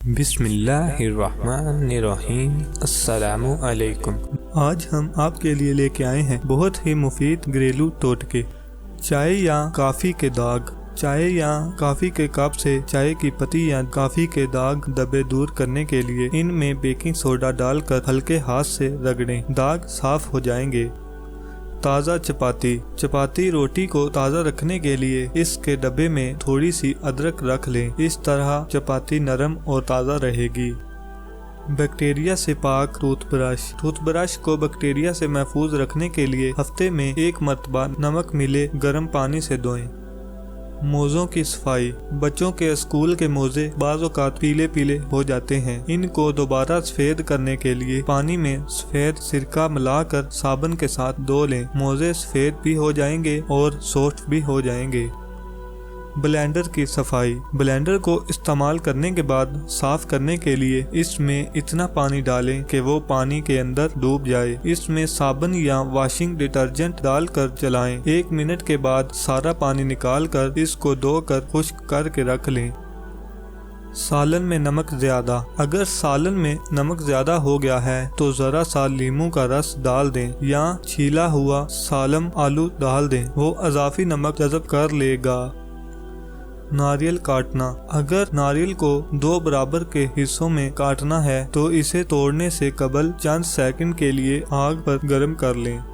बिस्मिल्लाहिर्रहमानिर्रहीम। अस्सलामु अलैकुम। आज हम आपके लिए लेके आए हैं बहुत ही मुफीद घरेलू टोटके। चाय या काफ़ी के दाग। चाय या काफ़ी के कप से चाय की पत्ती या काफ़ी के दाग धब्बे दूर करने के लिए इनमें बेकिंग सोडा डालकर हल्के हाथ से रगड़ें, दाग साफ हो जाएंगे। ताज़ा चपाती रोटी को ताज़ा रखने के लिए इसके डब्बे में थोड़ी सी अदरक रख लें। इस तरह चपाती नरम और ताज़ा रहेगी। बैक्टीरिया से पाक टूथब्रश को बैक्टीरिया से महफूज रखने के लिए हफ्ते में एक मरतबा नमक मिले गर्म पानी से धोएं। मोज़ों की सफाई। बच्चों के स्कूल के मोज़े बाज़ औक़ात पीले हो जाते हैं। इनको दोबारा सफ़ेद करने के लिए पानी में सफ़ेद सिरका मिलाकर साबुन के साथ धो लें। मोज़े सफ़ेद भी हो जाएंगे और सॉफ्ट भी हो जाएंगे। ब्लेंडर की सफाई। ब्लेंडर को इस्तेमाल करने के बाद साफ करने के लिए इसमें इतना पानी डालें कि वो पानी के अंदर डूब जाए। इसमें साबुन या वॉशिंग डिटर्जेंट डालकर चलाएं। 1 मिनट के बाद सारा पानी निकाल कर इसको धोकर खुश्क करके रख लें। सालन में नमक ज्यादा। अगर सालन में नमक ज्यादा हो गया है तो जरा सा नींबू का रस डाल दें या छीला हुआ सालम आलू डाल दें, वो अजाफी नमक जज़ब कर लेगा। नारियल काटना। अगर नारियल को 2 बराबर के हिस्सों में काटना है तो इसे तोड़ने से कबल चंद सेकंड के लिए आग पर गर्म कर लें।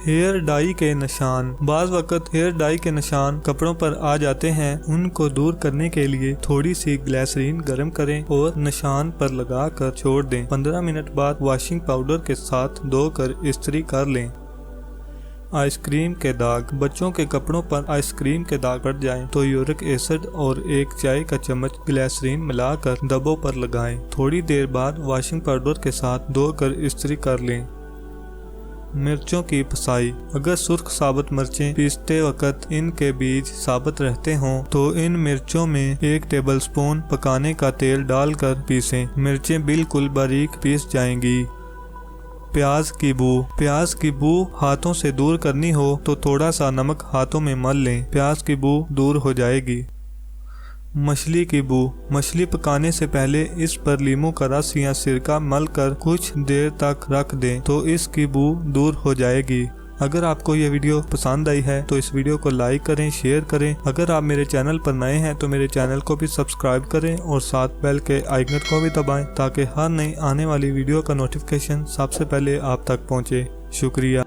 हेयर डाई के निशान। बाज़ वक़्त हेयर डाई के निशान कपड़ों पर आ जाते हैं। उनको दूर करने के लिए थोड़ी सी ग्लिसरीन गर्म करें और निशान पर लगा कर छोड़ दें। 15 मिनट बाद वॉशिंग पाउडर के साथ धोकर इस्त्री कर लें। आइसक्रीम के दाग। बच्चों के कपड़ों पर आइसक्रीम के दाग पड़ जाएं तो यूरिक एसिड और 1 चाय का चम्मच ग्लिसरीन मिलाकर धब्बों पर लगाएं। थोड़ी देर बाद वॉशिंग पाउडर के साथ धोकर इस्त्री कर लें। मिर्चों की पिसाई। अगर सुर्ख साबुत मिर्चें पीसते वक्त इनके बीज साबुत रहते हों तो इन मिर्चों में 1 टेबलस्पून पकाने का तेल डालकर पीसें। मिर्चें बिल्कुल बारीक पीस जाएंगी। प्याज की बू हाथों से दूर करनी हो तो थोड़ा सा नमक हाथों में मल लें, प्याज की बू दूर हो जाएगी। मछली पकाने से पहले इस पर नींबू का रस या सिरका मल कर कुछ देर तक रख दें तो इसकी बू दूर हो जाएगी। अगर आपको यह वीडियो पसंद आई है तो इस वीडियो को लाइक करें, शेयर करें। अगर आप मेरे चैनल पर नए हैं तो मेरे चैनल को भी सब्सक्राइब करें और साथ बेल के आइकन को भी दबाएं ताकि हर नई आने वाली वीडियो का नोटिफिकेशन सबसे पहले आप तक पहुंचे। शुक्रिया।